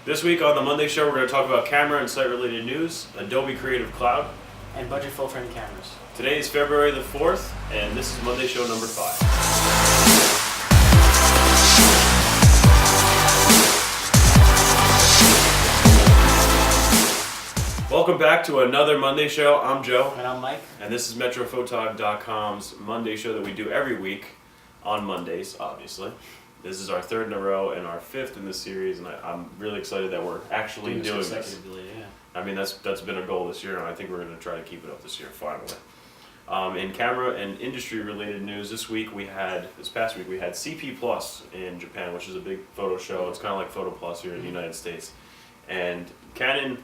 This week on the Monday Show, we're going to talk about camera and site-related news, Adobe Creative Cloud, and budget full-frame cameras. Today is February the 4th, and this is Monday Show number 5. Welcome back to another Monday Show. I'm Joe. And I'm Mike. And this is MetroPhotog.com's Monday Show that we do every week on Mondays, obviously. This is our third in a row and our fifth in this series, and I'm really excited that we're actually doing this. Yeah. I mean, that's been a goal this year, and I think we're going to try to keep it up this year, finally. In camera and industry-related news, this past week, we had CP Plus in Japan, which is a big photo show. It's kind of like Photo Plus here in the United States. And Canon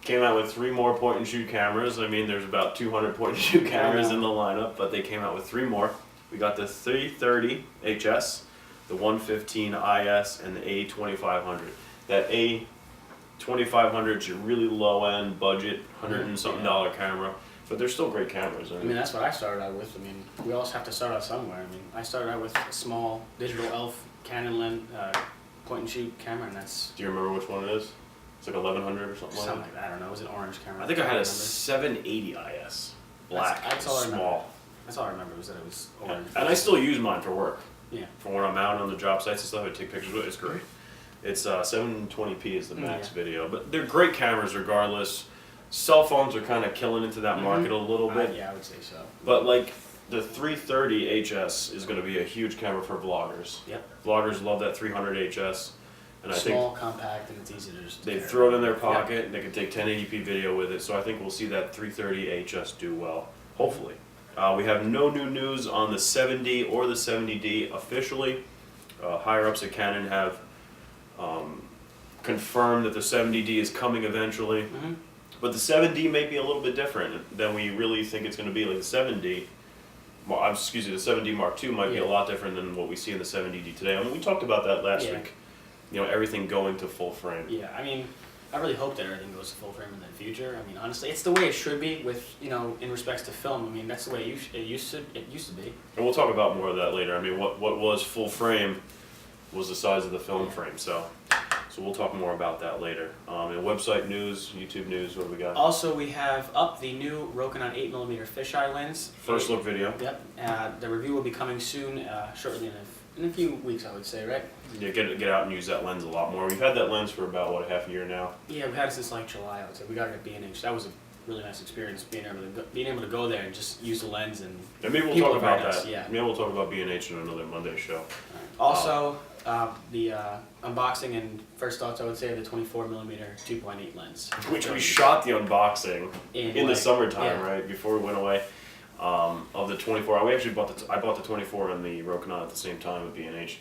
came out with 3 more point-and-shoot cameras. I mean, there's about 200 point-and-shoot cameras in the lineup, but they came out with 3 more. We got the 330 HS, the 115 IS, and the A2500. That A2500 is your really low-end budget, $100 and something camera, but they're still great cameras. I mean, that's what I started out with. I mean, we also have to start out somewhere. I mean, I started out with a small digital ELPH Canon lens point-and-shoot camera, and that's... Do you remember which one it is? It's like 1100 or something like that? Something like that. I don't know. It was an orange camera. I think I had a 780 IS, black, that's all small. That's all I remember was that it was orange. And I still use mine for work. Yeah. For when I'm out on the job sites and stuff, I take pictures with it. It's great. It's 720p is the max video, but they're great cameras regardless. Cell phones are kind of killing into that market a little bit. Yeah, I would say so. But like the 330 HS is going to be a huge camera for vloggers. Yep. Vloggers love that 300 HS. And I think small, compact, and it's easy to just... They throw it in their pocket, and they can take 1080p video with it, so I think we'll see that 330 HS do well, hopefully. We have no new news on the 7D or the 70D officially. Higher-ups at Canon have confirmed that the 70D is coming eventually. But the 7D may be a little bit different than we really think it's going to be. Like the 7D, excuse me, the 7D Mark II might be a lot different than what we see in the 70D today. I mean, we talked about that last week. You know, everything going to full frame. Yeah, I mean, I really hope that everything goes to full frame in the future. I mean, honestly, it's the way it should be with, you know, in respects to film. I mean, that's the way it used to be. And we'll talk about more of that later. I mean, what was full frame was the size of the film frame, so we'll talk more about that later. And website news, YouTube news, what do we got? Also, we have up the new Rokinon 8mm fisheye lens. First look video. Yep. The review will be coming soon, shortly in a few weeks, I would say, right? Yeah, get out and use that lens a lot more. We've had that lens for about, what, half a year now? Yeah, we've had it since like July, I would say. We got it at B&H. That was a really nice experience, being able to go there and just use the lens. And maybe we'll talk about that. Yeah. Maybe we'll talk about B&H in another Monday show. Also, the unboxing and first thoughts, I would say, of the 24mm 2.8 lens. Which we shot the unboxing in the summertime, yeah. right, before we went away. Of the 24, I bought the 24 and the Rokinon at the same time at B&H,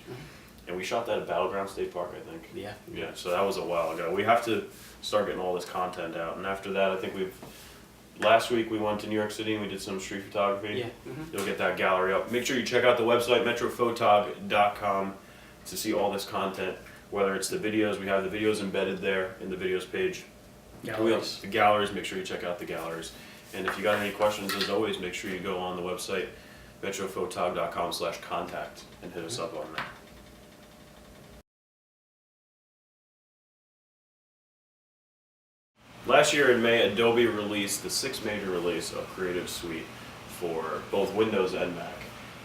and we shot that at Battleground State Park, I think. Yeah. Yeah, so that was a while ago. We have to start getting all this content out, and after that, I think last week we went to New York City and we did some street photography. Yeah. You'll get that gallery up. Make sure you check out the website, MetroPhotog.com, to see all this content, whether it's the videos. We have the videos embedded there in the videos page. Galleries. The galleries, make sure you check out the galleries. And if you got any questions, as always, make sure you go on the website, MetroPhotog.com/contact, and hit us up on that. Last year in May, Adobe released the 6th major release of Creative Suite for both Windows and Mac.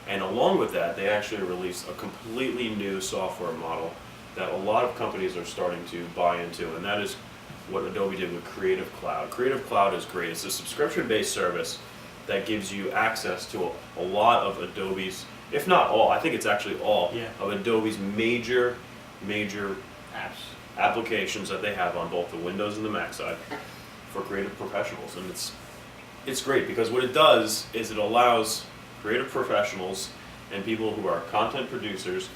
And along with that, they actually released a completely new software model that a lot of companies are starting to buy into, and that is what Adobe did with Creative Cloud. Creative Cloud is great. It's a subscription-based service that gives you access to a lot of Adobe's, if not all, I think it's actually all, of Adobe's major applications that they have on both the Windows and the Mac side for creative professionals. And it's great because what it does is it allows creative professionals and people who are content producers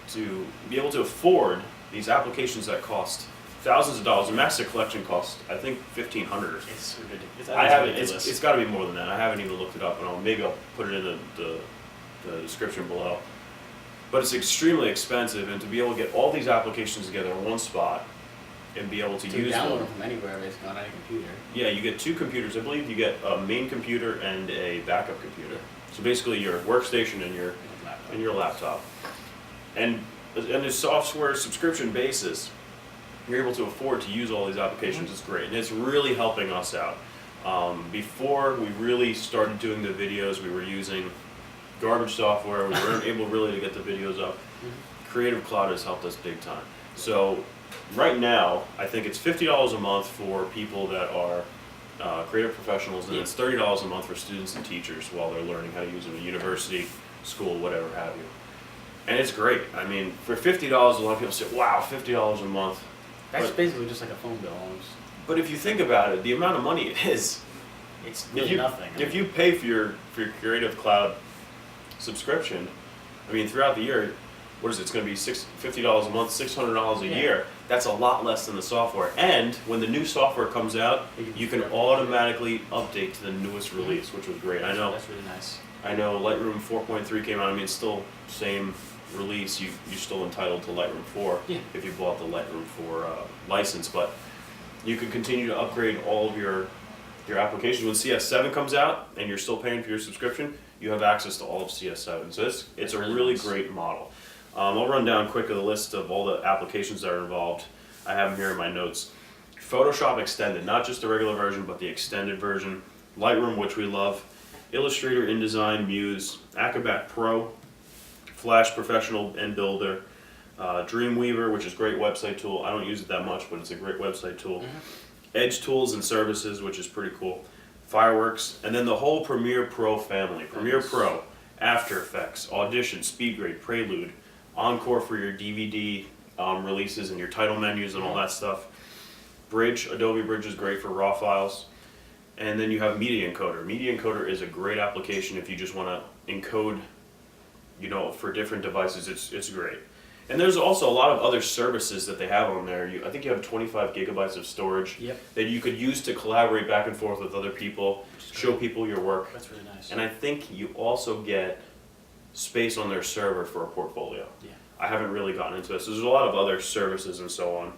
to be able to afford these applications that cost thousands of dollars. The Master Collection costs, I think, $1,500. It's ridiculous. It's got to be more than that. I haven't even looked it up, and maybe I'll put it in the description below. But it's extremely expensive, and to be able to get all these applications together in one spot and be able to use download them them from anywhere, basically, on any computer. Yeah, you get 2 computers. I believe you get a main computer and a backup computer. So basically, your workstation and your laptop. And the software subscription basis you're able to afford to use all these applications. It's great, and it's really helping us out. Before we really started doing the videos, we were using garbage software. We weren't able really to get the videos up. Creative Cloud has helped us big time. So right now, I think it's $50 a month for people that are creative professionals, and it's $30 a month for students and teachers while they're learning how to use it at university, school, whatever have you. And it's great. I mean, for $50, a lot of people say, wow, $50 a month. That's basically just like a phone bill almost. But if you think about it, the amount of money it is, it's really nothing. If you pay for your Creative Cloud subscription, I mean, throughout the year, what is it? It's going to be $50 a month, $600 a year. That's a lot less than the software. And when the new software comes out, you can automatically update to the newest release, which was great. I know. That's really nice. I know Lightroom 4.3 came out. I mean, it's still same release. You're still entitled to Lightroom 4 if you bought the Lightroom 4 license, but you can continue to upgrade all of your applications. When CS7 comes out and you're still paying for your subscription, you have access to all of CS7. So it's a really great model. I'll run down quick of the list of all the applications that are involved. I have them here in my notes. Photoshop Extended, not just the regular version, but the extended version. Lightroom, which we love. Illustrator, InDesign, Muse, Acrobat Pro, Flash Professional and Builder, Dreamweaver, which is a great website tool. I don't use it that much, but it's a great website tool. Edge Tools and Services, which is pretty cool. Fireworks, and then the whole Premiere Pro family. Premiere Pro, After Effects, Audition, SpeedGrade, Prelude, Encore for your DVD releases and your title menus and all that stuff. Bridge, Adobe Bridge is great for raw files. And then you have Media Encoder. Media Encoder is a great application if you just want to encode, for different devices. It's great. And there's also a lot of other services that they have on there. I think you have 25 gigabytes of storage that you could use to collaborate back and forth with other people, show people your work. That's really nice. And I think you also get space on their server for a portfolio. Yeah. I haven't really gotten into this. There's a lot of other services and so on.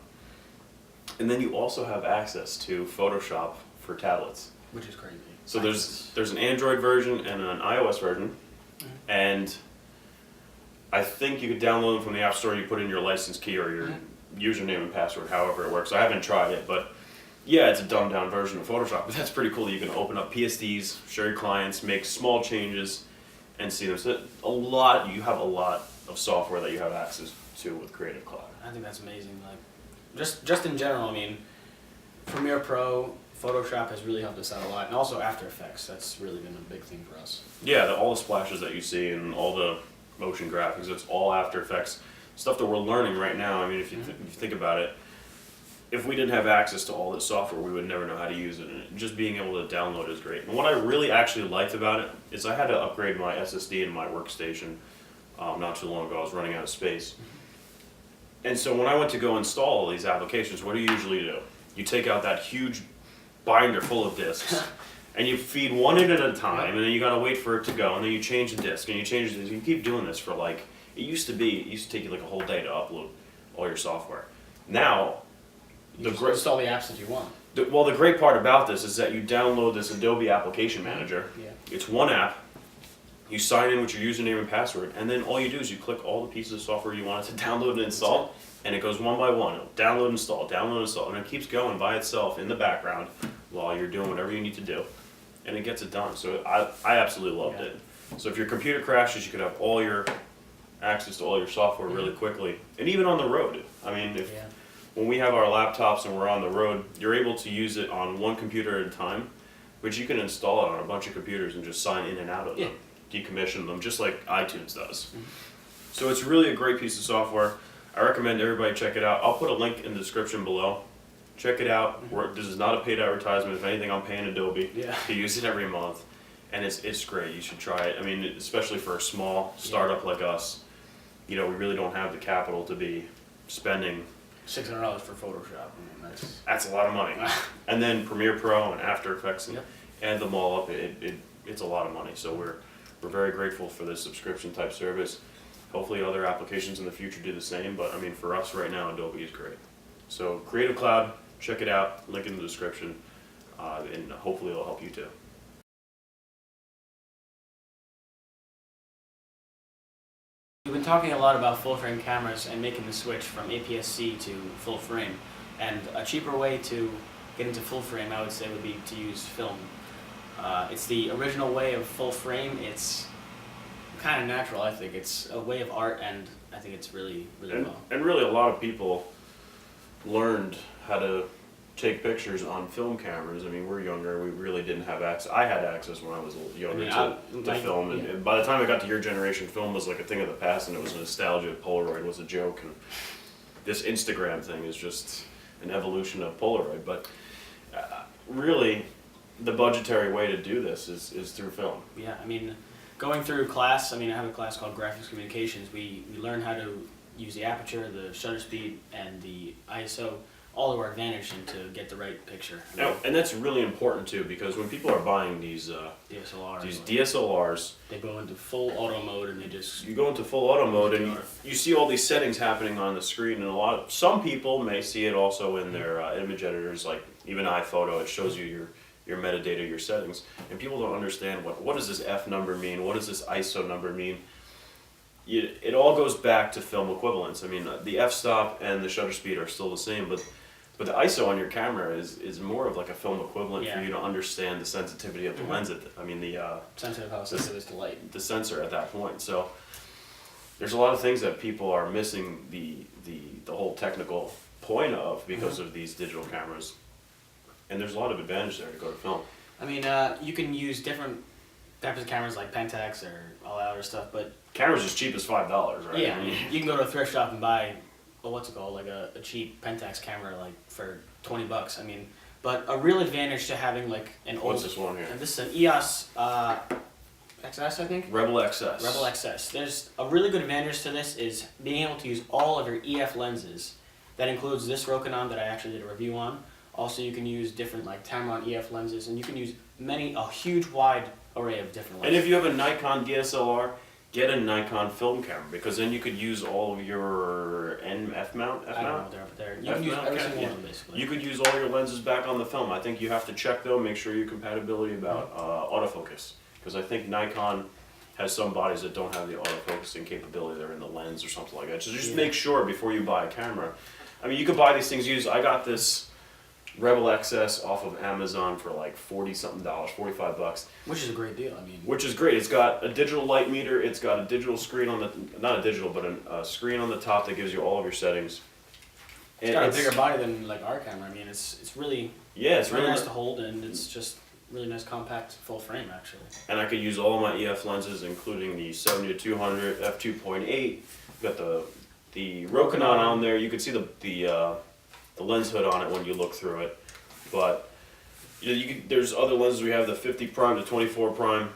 And then you also have access to Photoshop for tablets. Which is crazy. So there's an Android version and an iOS version, and I think you could download them from the App Store. You put in your license key or your username and password, however it works. I haven't tried it, but yeah, it's a dumbed down version of Photoshop. But that's pretty cool that you can open up PSDs, share your clients, make small changes, and see them. So you have a lot of software that you have access to with Creative Cloud. I think that's amazing. Like, just in general, I mean, Premiere Pro, Photoshop has really helped us out a lot, and also After Effects. That's really been a big thing for us. Yeah, all the splashes that you see and all the motion graphics, it's all After Effects stuff that we're learning right now. I mean, if you think about it, if we didn't have access to all this software, we would never know how to use it, and just being able to download is great. And what I really actually liked about it is I had to upgrade my SSD in my workstation not too long ago. I was running out of space. And so when I went to go install all these applications, what do you usually do? You take out that huge binder full of disks and you feed one in at a time, and then you gotta wait for it to go, and then you change the disk, and you change the disk. You keep doing this for it used to take you like a whole day to upload all your software. Now, you just install the apps that you want. The great part about this is that you download this Adobe Application Manager. Yeah. It's one app. You sign in with your username and password, and then all you do is you click all the pieces of software you wanted to download and install, and it goes one by one. It'll download, install, and it keeps going by itself in the background while you're doing whatever you need to do, and it gets it done. So I absolutely loved it. So if your computer crashes, you could have all your access to all your software really quickly, and even on the road. I mean, when we have our laptops and we're on the road, you're able to use it on one computer at a time, but you can install it on a bunch of computers and just sign in and out of them, decommission them, just like iTunes does. So it's really a great piece of software. I recommend everybody check it out. I'll put a link in the description below. Check it out. This is not a paid advertisement. If anything, I'm paying Adobe to use it every month, and it's great. You should try it. I mean, especially for a small startup like us, we really don't have the capital to be spending $600 for Photoshop. I mean, that's a lot of money. And then Premiere Pro and After Effects and add them all up. It's a lot of money. So we're very grateful for this subscription type service. Hopefully other applications in the future do the same, but I mean, for us right now, Adobe is great. So Creative Cloud, check it out, link in the description, and hopefully it'll help you too. We've been talking a lot about full frame cameras and making the switch from APS-C to full frame. And a cheaper way to get into full frame, I would say, would be to use film. It's the original way of full frame. It's kind of natural, I think. It's a way of art, and I think it's really, really well. And really, a lot of people learned how to take pictures on film cameras. I mean, we're younger. We really didn't have access. I had access when I was a little younger to film. And by the time I got to your generation, film was like a thing of the past, and it was nostalgia. Polaroid was a joke, and this Instagram thing is just an evolution of Polaroid. But really, the budgetary way to do this is through film. Yeah, I mean, going through class, I have a class called Graphics Communications. We learn how to use the aperture, the shutter speed, and the ISO all to our advantage and to get the right picture. And that's really important too, because when people are buying these DSLRs, they go into full auto mode and they just... You go into full auto mode and you see all these settings happening on the screen, and some people may see it also in their image editors, like even iPhoto. It shows you your metadata, your settings, and people don't understand what does this F number mean, what does this ISO number mean. It all goes back to film equivalence. I mean, the f-stop and the shutter speed are still the same, but the ISO on your camera is more of like a film equivalent for you to understand the sensitivity of the lens. Sensitive, how sensitive is to light. The sensor at that point. So there's a lot of things that people are missing the whole technical point of because of these digital cameras, and there's a lot of advantage there to go to film. I mean, you can use different types of cameras like Pentax or all that other stuff, but cameras as cheap as $5, right? Yeah, you can go to a thrift shop and buy, like a cheap Pentax camera like for $20. I mean, but a real advantage to having like an old... What's this one here? And this is an EOS XS, I think? Rebel XS. Rebel XS. There's a really good advantage to this is being able to use all of your EF lenses. That includes this Rokinon that I actually did a review on. Also, you can use different like Tamron EF lenses, and you can use a huge wide array of different lenses. And if you have a Nikon DSLR, get a Nikon film camera, because then you could use all of your F mount. I don't know what they're up there. You can use every single one basically. You could use all your lenses back on the film. I think you have to check though, make sure your compatibility about autofocus, because I think Nikon has some bodies that don't have the autofocusing capability. They're in the lens or something like that. So just make sure before you buy a camera. I mean, you could buy these things used. I got this Rebel XS off of Amazon for like $40-something, $45. Which is a great deal, I mean. Which is great. It's got a digital light meter, it's got a digital screen on the, not a digital, but a screen on the top that gives you all of your settings. It's got a bigger body than like our camera. I mean, it's really, it's really nice to hold, and it's just really nice compact full frame actually. And I could use all of my EF lenses, including the 70-200, f2.8. Got the Rokinon on there. You can see the lens hood on it when you look through it, but there's other lenses. We have the 50 prime to 24 prime.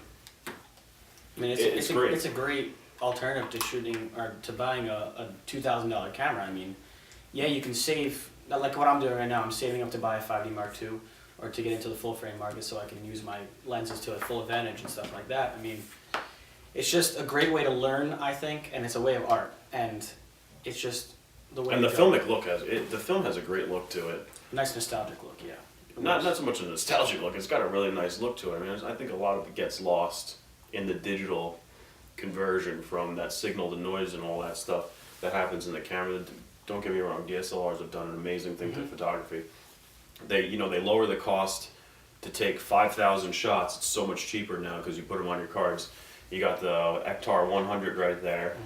I mean, it's great. It's a great alternative to shooting or to buying a $2,000 camera. I mean, yeah, you can save like what I'm doing right now. I'm saving up to buy a 5D Mark II or to get into the full frame market so I can use my lenses to a full advantage and stuff like that. I mean, it's just a great way to learn, I think, and it's a way of art, and it's just. And the filmic look the film has a great look to it. Nice nostalgic look, yeah. Not so much a nostalgic look. It's got a really nice look to it. I mean, I think a lot of it gets lost in the digital conversion from that signal to noise and all that stuff that happens in the camera. Don't get me wrong, DSLRs have done an amazing thing to photography. They lower the cost to take 5,000 shots. It's so much cheaper now because you put them on your cards. You got the Ektar 100 right there.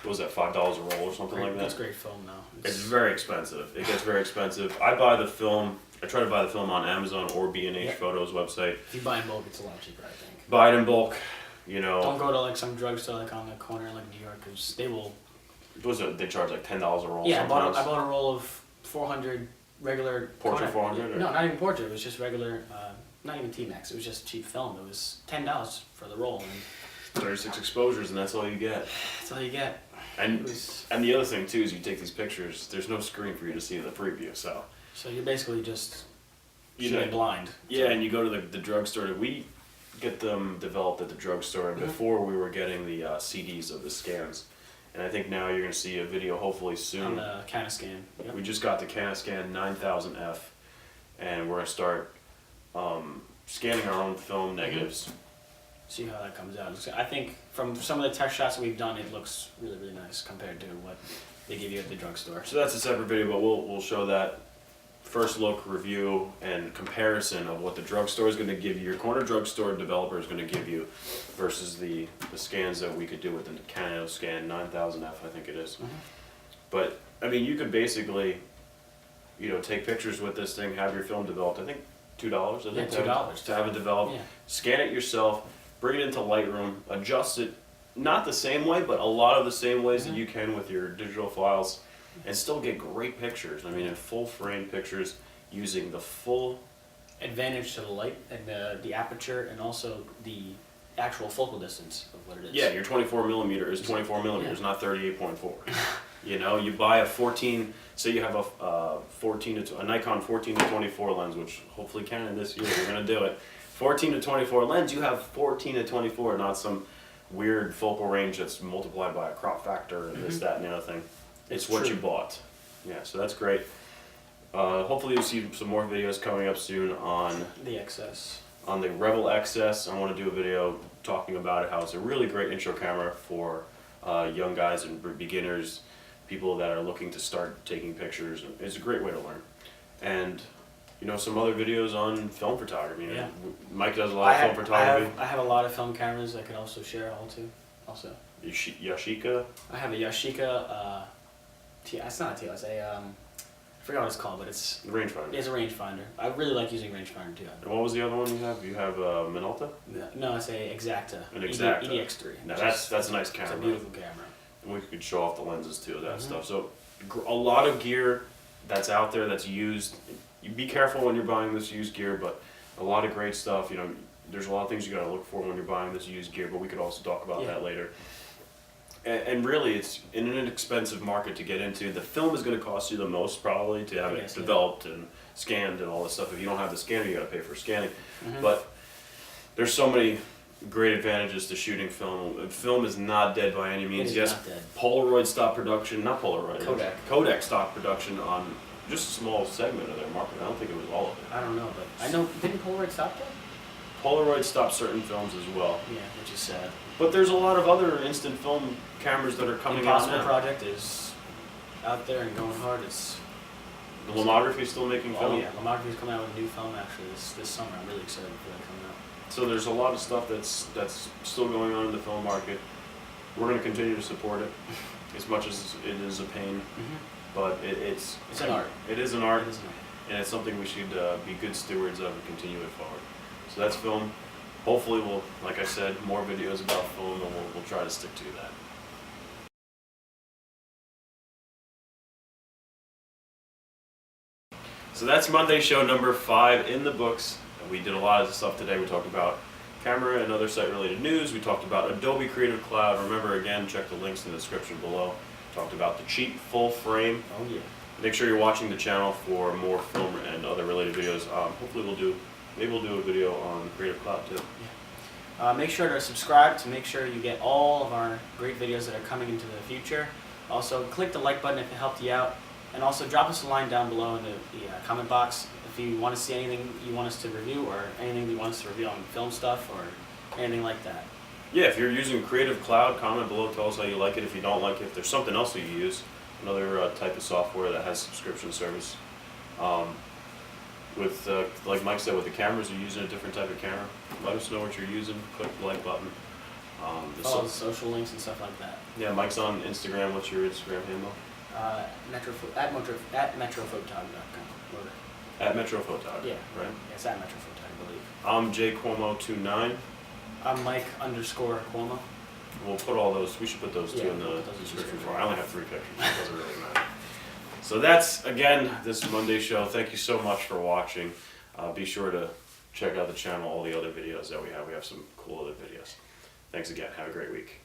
What was that, $5 a roll or something like that? That's great film now. It's very expensive. It gets very expensive. I try to buy the film on Amazon or B&H Photos website. If you buy in bulk, it's a lot cheaper, I think. Buy it in bulk, Don't go to like some drugstore like on the corner in like New York, because they will... They charge like $10 a roll. Yeah, I bought a roll of 400 regular... Portrait 400? No, not even portrait. It was just regular, not even T-Max. It was just cheap film. It was $10 for the roll. And 36 exposures, and that's all you get. That's all you get. And the other thing too is you take these pictures. There's no screen for you to see the preview, so you're basically just shooting blind. Yeah, and you go to the drugstore. We get them developed at the drugstore, and before we were getting the CDs of the scans, and I think now you're going to see a video hopefully soon. On the Canoscan. Yep. We just got the Canoscan 9000F, and we're going to start scanning our own film negatives. See how that comes out. I think from some of the test shots that we've done, it looks really, really nice compared to what they give you at the drugstore. So that's a separate video, but we'll show that first look review and comparison of what the drugstore is going to give you, your corner drugstore developer is going to give you, versus the scans that we could do with the Canon Scan 9000F, I think it is. But I mean, you could basically, you know, take pictures with this thing, have your film developed. I think $2. I think $2 to have it developed. Yeah. Scan it yourself, bring it into Lightroom, adjust it, not the same way, but a lot of the same ways that you can with your digital files, and still get great pictures. I mean, in full frame pictures using the full advantage to the light and the aperture, and also the actual focal distance of what it is. Yeah, your 24mm is 24mm, not 38.4. You know, you buy a 14, say you have a Nikon 14 to 24 lens, which hopefully Canon this year, we're gonna do it. 14 to 24 lens, you have 14 to 24, not some weird focal range that's multiplied by a crop factor and this, that, and the other thing. It's what you bought. Yeah, so that's great. Hopefully you'll see some more videos coming up soon on the XS. On the Rebel XS. I want to do a video talking about it, how it's a really great intro camera for young guys and beginners, people that are looking to start taking pictures. It's a great way to learn. And you know, some other videos on film photography. Yeah. Mike does a lot of film photography. I have a lot of film cameras I could also share also. Yashica? I have a Yashica, it's not a TL, it's a, I forgot what it's called, but it's... The rangefinder. It's a rangefinder. I really like using rangefinder too. And what was the other one you have? You have a Minolta? No, it's a Exacta. An Exacta. EDX3. Now that's a nice camera. It's a beautiful camera. And we could show off the lenses too, that stuff. So a lot of gear that's out there that's used. You be careful when you're buying this used gear, but a lot of great stuff. You know, there's a lot of things you got to look for when you're buying this used gear, but we could also talk about that later. And really, it's in an inexpensive market to get into. The film is going to cost you the most probably to have it developed and scanned and all this stuff. If you don't have the scanner, you got to pay for scanning. But there's so many great advantages to shooting film. Film is not dead by any means. It is not dead. Polaroid stopped production, not Polaroid. Kodak stopped production on just a small segment of their market. I don't think it was all of it. I don't know, but I know, didn't Polaroid stop that? Polaroid stopped certain films as well. Yeah, which is sad. But there's a lot of other instant film cameras that are coming out now. Impossible Project is out there and going hard. The Lomography still making film? Oh yeah, Lomography's coming out with a new film actually this summer. I'm really excited for that coming out. So there's a lot of stuff that's still going on in the film market. We're going to continue to support it as much as it is a pain. But it's an art. It is an art. It is an art. And it's something we should be good stewards of and continue it forward. So that's film. Hopefully we'll, like I said, more videos about film, and we'll try to stick to that. So that's Monday show number 5 in the books. We did a lot of stuff today. We talked about camera and other site-related news. We talked about Adobe Creative Cloud. Remember, again, check the links in the description below. Talked about the cheap full frame. Oh yeah. Make sure you're watching the channel for more film and other related videos. Hopefully maybe we'll do a video on Creative Cloud too. Yeah. Make sure to subscribe to make sure you get all of our great videos that are coming into the future. Also, click the like button if it helped you out. And also drop us a line down below in the comment box if you want to see anything you want us to review, or anything you want us to review on film stuff or anything like that. Yeah, if you're using Creative Cloud, comment below, tell us how you like it. If you don't like it, if there's something else that you use, another type of software that has subscription service. Like Mike said, with the cameras, you're using a different type of camera. Let us know what you're using. Click the like button. Follow the social links and stuff like that. Yeah, Mike's on Instagram. What's your Instagram handle? At MetroPhotog.com. At MetroPhotog. Yeah. Right? Yeah, it's at MetroPhotog, I believe. I'm JCuomo29. I'm Mike_Cuomo. We'll put all those, we should put those two in the description for. I only have 3 pictures, so it doesn't really matter. So that's, again, this Monday show. Thank you so much for watching. Be sure to check out the channel, all the other videos that we have. We have some cool other videos. Thanks again. Have a great week.